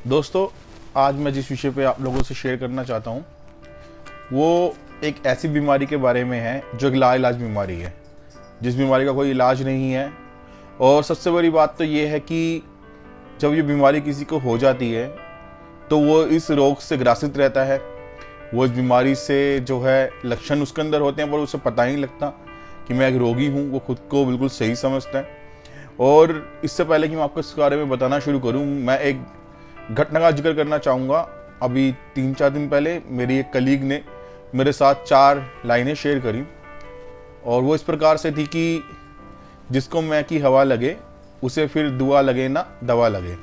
दोस्तों, आज मैं जिस विषय पे आप लोगों से शेयर करना चाहता हूँ वो एक ऐसी बीमारी के बारे में है जो एक लाइलाज बीमारी है, जिस बीमारी का कोई इलाज नहीं है। और सबसे बड़ी बात तो ये है कि जब ये बीमारी किसी को हो जाती है तो वो इस रोग से ग्रसित रहता है। वो इस बीमारी से जो है लक्षण उसके अंदर होते हैं पर उसे पता ही नहीं लगता कि मैं एक रोगी हूँ। वो खुद को बिल्कुल सही समझता है। और इससे पहले कि मैं आपको इस बारे में बताना शुरू करूँ, मैं एक घटना का जिक्र करना चाहूँगा। अभी 3-4 दिन पहले मेरी एक कलीग ने मेरे साथ 4 लाइनें शेयर करी और वो इस प्रकार से थी कि जिसको मैं की हवा लगे उसे फिर दुआ लगे ना दवा लगे।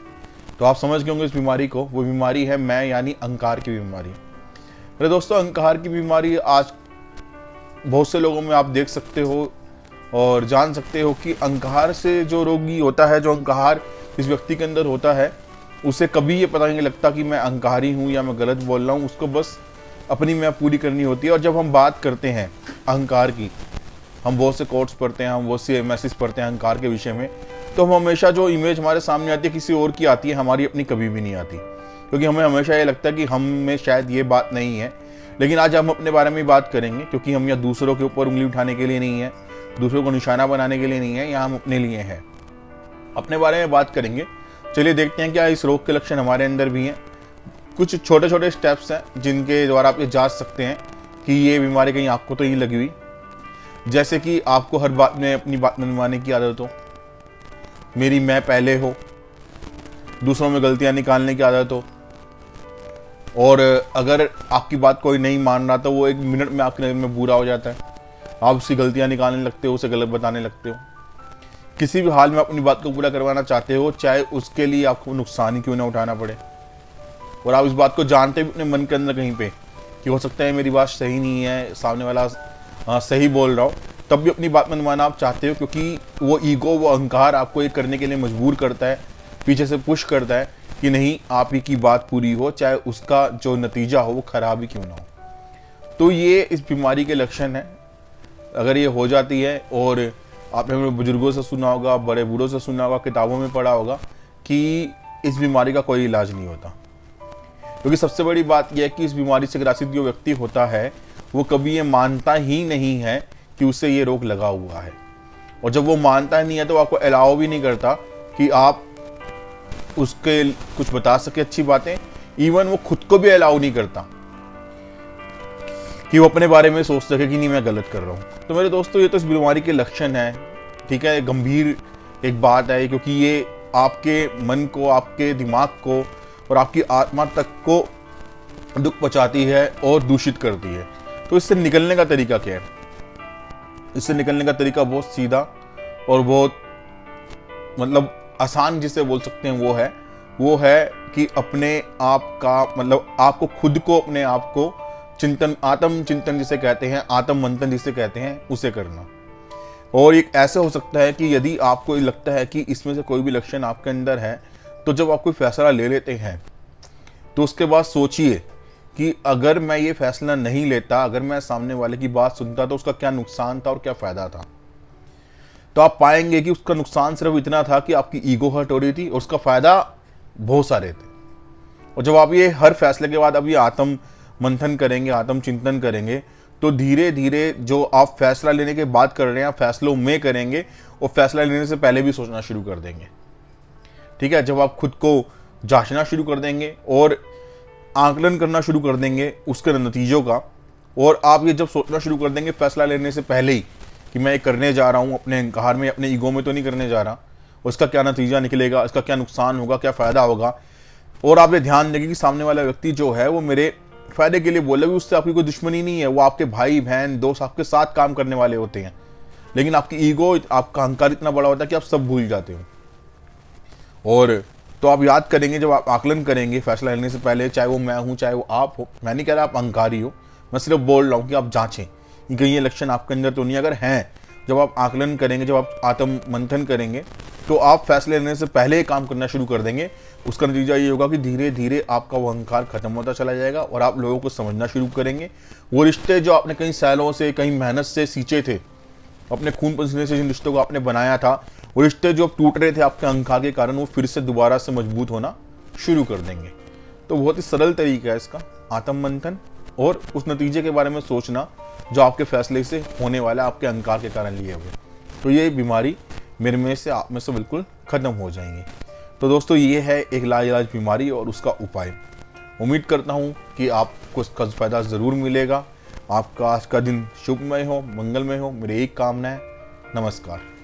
तो आप समझ गए होंगे इस बीमारी को। वो बीमारी है मैं यानी अहंकार की बीमारी। मेरे दोस्तों, अहंकार की बीमारी आज बहुत से लोगों में आप देख सकते हो और जान सकते हो कि अहंकार से जो रोगी होता है, जो अहंकार इस व्यक्ति के अंदर होता है, उसे कभी ये पता नहीं लगता कि मैं अहंकारी हूँ या मैं गलत बोल रहा हूँ। उसको बस अपनी मैं पूरी करनी होती है। और जब हम बात करते हैं अहंकार की, हम बहुत से कोट्स पढ़ते हैं, हम बहुत से मैसेज पढ़ते हैं अहंकार के विषय में, तो हम हमेशा जो इमेज हमारे सामने आती है किसी और की आती है, हमारी अपनी कभी भी नहीं आती। क्योंकि हमें हमेशा ये लगता है कि हम में शायद ये बात नहीं है। लेकिन आज हम अपने बारे में बात करेंगे, क्योंकि हम यहाँ दूसरों के ऊपर उंगली उठाने के लिए नहीं है, दूसरों को निशाना बनाने के लिए नहीं है, यहाँ हम अपने लिए हैं। अपने बारे में बात करेंगे। चलिए देखते हैं क्या इस रोग के लक्षण हमारे अंदर भी हैं। कुछ छोटे छोटे स्टेप्स हैं जिनके द्वारा आप ये जांच सकते हैं कि ये बीमारी कहीं आपको तो नहीं लगी हुई। जैसे कि आपको हर बात में अपनी बात मनवाने की आदत हो, मेरी मैं पहले हो, दूसरों में गलतियां निकालने की आदत हो, और अगर आपकी बात कोई नहीं मान रहा तो वो 1 मिनट में आपकी नज़र में बुरा हो जाता है। आप उसकी गलतियां निकालने लगते हो, उसे गलत बताने लगते हो। किसी भी हाल में अपनी बात को पूरा करवाना चाहते हो, चाहे उसके लिए आपको नुकसान ही क्यों ना उठाना पड़े। और आप इस बात को जानते भी अपने मन के अंदर कहीं पे कि हो सकता है मेरी बात सही नहीं है, सामने वाला सही बोल रहा हो, तब भी अपनी बात मनवाना आप चाहते हो। क्योंकि वो ईगो, वो अहंकार आपको ये करने के लिए मजबूर करता है, पीछे से पुश करता है कि नहीं, आप ही की बात पूरी हो, चाहे उसका जो नतीजा हो वो खराब ही क्यों ना हो। तो ये इस बीमारी के लक्षण है। अगर ये हो जाती है, और आपने अपने बुजुर्गों से सुना होगा, बड़े बूढ़ों से सुना होगा, किताबों में पढ़ा होगा कि इस बीमारी का कोई इलाज नहीं होता। क्योंकि सबसे बड़ी बात यह है कि इस बीमारी से ग्रसित जो व्यक्ति होता है वो कभी ये मानता ही नहीं है कि उसे ये रोग लगा हुआ है। और जब वो मानता नहीं है तो आपको अलाउ भी नहीं करता कि आप उसके कुछ बता सके अच्छी बातें। इवन वो खुद को भी अलाउ नहीं करता कि वो अपने बारे में सोच सके कि नहीं, मैं गलत कर रहा हूँ। तो मेरे दोस्तों, ये तो इस बीमारी के लक्षण है। ठीक है, गंभीर एक बात है, क्योंकि ये आपके मन को, आपके दिमाग को और आपकी आत्मा तक को दुख पहुंचाती है और दूषित करती है। तो इससे निकलने का तरीका क्या है? इससे निकलने का तरीका बहुत सीधा और बहुत मतलब आसान जिसे बोल सकते हैं वो है कि अपने आप का मतलब आपको खुद को, अपने आप को चिंतन, आत्म चिंतन जिसे कहते हैं, आत्म मंथन जिसे कहते हैं, उसे करना। और एक ऐसा हो सकता है कि यदि आपको लगता है कि इसमें से कोई भी लक्षण आपके अंदर है, तो जब आप कोई फैसला ले लेते हैं तो उसके बाद सोचिए कि अगर मैं ये फैसला नहीं लेता, अगर मैं सामने वाले की बात सुनता, तो उसका क्या नुकसान था और क्या फायदा था। तो आप पाएंगे कि उसका नुकसान सिर्फ इतना था कि आपकी ईगो हर्ट हो रही थी, और उसका फायदा बहुत सारे थे। और जब आप ये हर फैसले के बाद अब ये आत्म मंथन करेंगे, आत्म चिंतन करेंगे, तो धीरे धीरे जो आप फैसला लेने के बाद कर रहे हैं, आप फैसलों में करेंगे और फैसला लेने से पहले भी सोचना शुरू कर देंगे। ठीक है, जब आप खुद को जांचना शुरू कर देंगे और आकलन करना शुरू कर देंगे उसके नतीजों का, और आप ये जब सोचना शुरू कर देंगे फैसला लेने से पहले ही कि मैं ये करने जा रहा हूँ, अपने अहंकार में, अपने ईगो में तो नहीं करने जा रहा, उसका क्या नतीजा निकलेगा, इसका क्या नुकसान होगा, क्या फ़ायदा होगा। और आप ये ध्यान देंगे कि सामने वाला व्यक्ति जो है वो मेरे फायदे के लिए बोले, उससे आपकी कोई दुश्मनी नहीं है, वो आपके भाई बहन दोस्त आपके साथ काम करने वाले होते हैं। लेकिन आपकी ईगो, आपका अहंकार इतना बड़ा होता है कि आप सब भूल जाते हो। और तो आप याद करेंगे, जब आप आकलन करेंगे फैसला लेने से पहले, चाहे वो मैं हूँ चाहे वो आप हो, मैं नहीं कह रहा आप अहंकारी हो, मैं सिर्फ बोल रहा हूँ कि आप जांचें कि कहीं ये लक्षण आपके अंदर तो नहीं। अगर हैं, जब आप आकलन करेंगे, जब आप आत्म मंथन करेंगे, तो आप फैसले लेने से पहले काम करना शुरू कर देंगे। उसका नतीजा ये होगा कि धीरे धीरे आपका वो अहंकार खत्म होता चला जाएगा और आप लोगों को समझना शुरू करेंगे। वो रिश्ते जो आपने कई सालों से, कई मेहनत से सींचे थे, अपने खून पसीने से जिन रिश्तों को आपने बनाया था, वो रिश्ते जो टूट रहे थे आपके अहंकार के कारण, वो फिर से दोबारा से मजबूत होना शुरू कर देंगे। तो बहुत ही सरल तरीका है इसका, आत्म मंथन और उस नतीजे के बारे में सोचना जो आपके फैसले से होने वाला है, आपके अहंकार के कारण लिए हुए। तो ये बीमारी मेरे में से आप में से बिल्कुल ख़त्म हो जाएंगी। तो दोस्तों, ये है एक लाइलाज बीमारी और उसका उपाय। उम्मीद करता हूँ कि आपको इसका फ़ायदा ज़रूर मिलेगा। आपका आज का दिन शुभमय हो, मंगलमय हो, मेरी एक कामना है। नमस्कार।